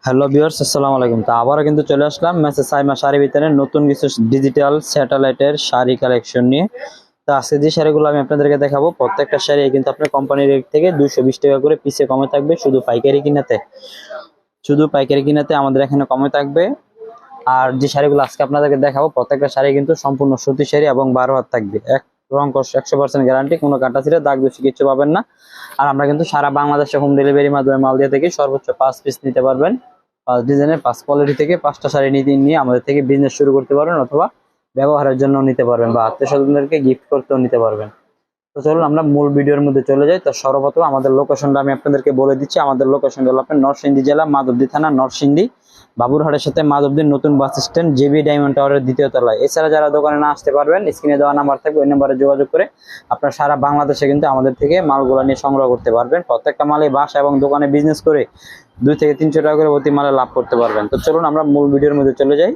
Hello viewers, আসসালামু আলাইকুম। তো আবারও কিন্তু চলে আসলাম মেসেজ সাইমা শাড়ি বিতানে নতুন কিছু ডিজিটাল স্যাটেলাইটের শাড়ি কালেকশন নিয়ে। তো আজকে যে শাড়িগুলো আমি আপনাদেরকে দেখাবো, প্রত্যেকটা শাড়ি কিন্তু আপনার কোম্পানির রেট থেকে 220 টাকা করে পিসে কমে থাকবে। শুধু পাইকারি কিনাতে আমাদের এখানে কমে থাকবে। আর যে শাড়িগুলো আজকে আপনাদেরকে দেখাবো, প্রত্যেকটা শাড়ি কিন্তু সম্পূর্ণ সুতি শাড়ি এবং 12 হাত থাকবে। এক রং কস 100% গ্যারান্টি, কোনো কাটা ছিঁড়ে দাগ দুষি কিছু পাবেন না। আর আমরা কিন্তু সারা বাংলাদেশে হোম ডেলিভারির মাধ্যমে মাল দিয়ে থেকে সর্বোচ্চ 5 পিস নিতে পারবেন। 5 ডিজাইনের 5 কোয়ালিটি থেকে 5টা শাড়ি নিয়ে আমাদের থেকে বিজনেস শুরু করতে পারবেন, অথবা ব্যবহারের জন্য নিতে পারবেন, বা আত্মীয় স্বজনদেরকে গিফট করতেও নিতে পারবেন। তো চলুন আমরা মূল ভিডিওর মধ্যে চলে যাই। তো সর্বপ্রথম আমাদের লোকেশনটা আমি আপনাদেরকে বলে দিচ্ছি। আমাদের লোকেশনটা হলো আপনার নরসিংদী জেলা, মাধবদী থানা, নরসিংদী বাবুরহাটের সাথে মাধবদীর নতুন বাস স্ট্যান্ড, জেবি ডায়মন্ড টাওয়ারের 2য় তলায়। এছাড়া যারা দোকানে না আসতে পারবেন, স্ক্রিনে দেওয়া নাম্বার থাকবে, ওই নাম্বারে যোগাযোগ করে আপনার সারা বাংলাদেশে কিন্তু আমাদের থেকে মালগুলো নিয়ে সংগ্রহ করতে পারবেন। প্রত্যেকটা মালে বাসা এবং দোকানে বিজনেস করে 2 থেকে 300 টাকা করে প্রতি মালে লাভ করতে পারবেন। তো চলুন আমরা মূল ভিডিওর মধ্যে চলে যাই।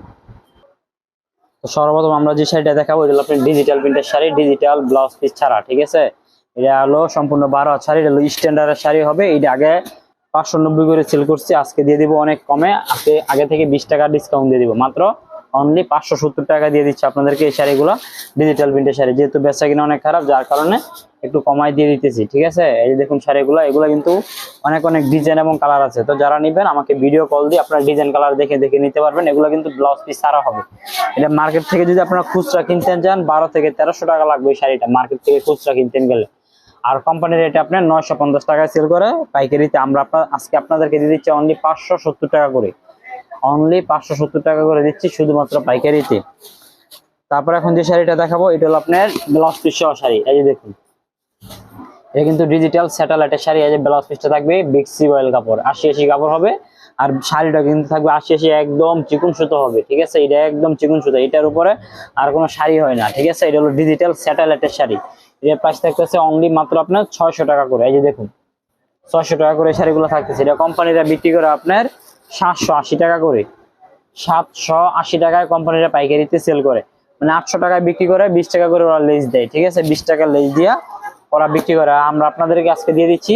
তো সর্বপ্রথম আমরা যে শাড়িটা দেখাবো, এটা হলো আপনার ডিজিটাল প্রিন্টের শাড়ি, ডিজিটাল ব্লাউজ পিস ছাড়া, ঠিক আছে। এটা হলো সম্পূর্ণ 12 হাত শাড়ি, এটা হলো স্ট্যান্ডার্ডের শাড়ি হবে। এটা আগে 590 করে সেল করছি, আজকে দিয়ে দিব অনেক কমে। আগে থেকে 20 টাকা ডিসকাউন্ট দিয়ে দিব, মাত্র অনলি 570 টাকা দিয়ে দিচ্ছি আপনাদেরকে এই শাড়িগুলো। ডিজিটাল প্রিন্টের শাড়ি, যেহেতু বেচা কিনা অনেক খারাপ, যার কারণে একটু কমাই দিয়ে দিতেছি, ঠিক আছে। এই যে দেখুন শাড়িগুলো, এগুলো কিন্তু অনেক অনেক ডিজাইন এবং কালার আছে। তো যারা নিবেন আমাকে ভিডিও কল দিয়ে আপনার ডিজাইন কালার দেখে দেখে নিতে পারবেন। এগুলো কিন্তু ব্লাউজ পিস ছাড়া হবে। এটা মার্কেট থেকে যদি আপনারা খুচরা কিনতে যান, 12 থেকে 1300 টাকা লাগবে এই শাড়িটা, মার্কেট থেকে খুচরা কিনতে গেলে। আর কোম্পানির রেটে আপনার 950 টাকায় সেল করে। পাইকারিতে আমরা আজকে আপনাদেরকে দিয়ে দিচ্ছি অনলি 570 টাকা করে। অনলি 570 টাকা করে দিচ্ছি শুধুমাত্র পাইকারিতে। তারপর এখন যে শাড়িটা দেখাবো, এটা হলো আপনার ব্লাউজ পিস সহ শাড়ি। এই যে দেখুন, এটা কিন্তু ডিজিটাল স্যাটেলাইটের শাড়ি। এই যে ব্লাউজ পিসটা থাকবে বিক্সি অয়েল কাপড়, 80 কাপড় হবে। আর শাড়িটা কিন্তু থাকবে 80 একদম চিকন সুতো হবে, ঠিক আছে। এটা একদম চিকন সুতো, এটার উপরে আর কোনো শাড়ি হয় না, ঠিক আছে। এটা হলো ডিজিটাল স্যাটেলাইটের শাড়ি। এর প্রাইস থাকতেছে অনলি মাত্র আপনার 600 টাকা করে। এই যে দেখুন, 600 টাকা করে শাড়িগুলো থাকতেছে। এটা কোম্পানিরা বিক্রি করে আপনার 780 টাকা করে। 780 টাকায় কোম্পানিরা পাইকারিতে সেল করে, মানে 800 টাকায় বিক্রি করে, 20 টাকা করে ওরা লেস দেয়, ঠিক আছে। 20 টাকা লেস দিয়া ওরা বিক্রি করে। আমরা আপনাদেরকে আজকে দিয়ে দিচ্ছি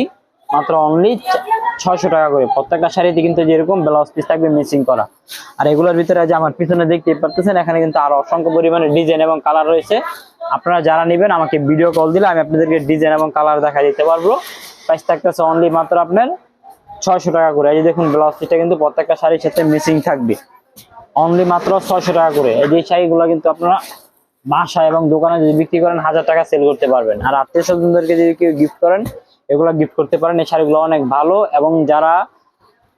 মাত্র অনলি 600 টাকা করে। প্রত্যেকটা শাড়িতে কিন্তু যেরকম ব্লাউজ পিস থাকবে ম্যাচিং করা। আর এগুলোর ভিতরে যে আমার পিছনে দেখতে পারতেছেন, এখানে কিন্তু আরো অসংখ্য পরিমাণে ডিজাইন এবং কালার রয়েছে। আপনারা যারা নেবেন আমাকে ভিডিও কল দিলে আমি আপনাদেরকে ডিজাইন এবং কালার দেখা দিতে পারবো। প্রাইস থাকতেছে অনলি মাত্র আপনার 600 টাকা করে। এই যে দেখুন, ব্লাউজ পিসটা কিন্তু প্রত্যেকটা শাড়ির সাথে ম্যাচিং থাকবে, অনলি মাত্র 600 টাকা করে। এই যে শাড়িগুলো কিন্তু আপনারা বাসা এবং দোকানে যদি বিক্রি করেন 1000 টাকা সেল করতে পারবেন। আর আত্মীয় স্বজনদেরকে যদি কেউ গিফট করেন, এগুলো গিফট করতে পারেন। এই শাড়িগুলো অনেক ভালো, এবং যারা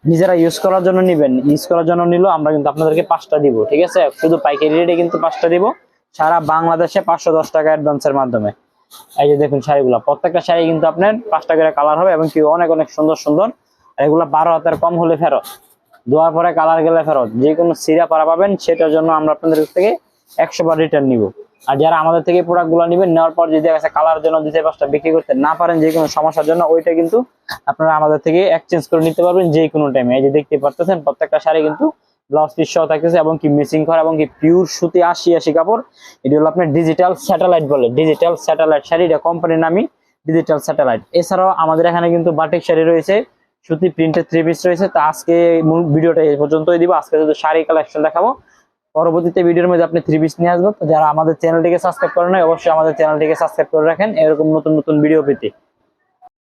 নিজেরা ইউজ করার জন্য নিলেও আমরা কিন্তু আপনাদেরকে 5টা দিব, ঠিক আছে। শুধু পাইকারি রেটে কিন্তু 5টা দিব, সারা বাংলাদেশে 510 টাকা অ্যাডভান্সের মাধ্যমে। এই যে দেখুন শাড়িগুলো, প্রত্যেকটা শাড়ি কিন্তু আপনার 5টা করে কালার হবে, এবং কি অনেক অনেক সুন্দর সুন্দর। আর এগুলো 12 হাতের কম হলে ফেরত, ধোয়ার পরে কালার গেলে ফেরত। যে কোনো সিরা পারা পাবেন, সেটার জন্য আমরা আপনাদের কাছ থেকে 100 বার রিটার্ন নিব। আর যারা আমাদের থেকে প্রোডাক্ট গুলো নেবেন, নেওয়ার পর যদি কালার জন্য 2-5টা বিক্রি করতে না পারেন, যে কোনো সমস্যার জন্য, ওইটা কিন্তু আপনারা আমাদের থেকে এক্সচেঞ্জ করে নিতে পারবেন যে কোনো টাইমে। এই যে দেখতে পারতেছেন, প্রত্যেকটা শাড়ি কিন্তু ব্লাউজ পিস সহ থাকতেছে, এবং কি মিসিং করা, এবং কি পিওর সুতি 80 কাপড়। এটি হলো আপনার ডিজিটাল স্যাটেলাইট বলে, ডিজিটাল স্যাটেলাইট শাড়ি। এটা কোম্পানির নামই ডিজিটাল স্যাটেলাইট। এছাড়াও আমাদের এখানে কিন্তু বাটিক শাড়ি রয়েছে, সুতি প্রিন্টের 3 পিস রয়েছে। তো আজকে মূল ভিডিওটা এই পর্যন্তই দিব। আজকে শুধু শাড়ি কালেকশন দেখাবো, পরবর্তীতে ভিডিওর মধ্যে আপনি 3 পিস নিয়ে আসবো। তো যারা আমাদের চ্যানেলটিকে সাবস্ক্রাইব করেন নাই, অবশ্যই আমাদের চ্যানেলটিকে সাবস্ক্রাইব করে রাখেন এরকম নতুন নতুন ভিডিও পেতে।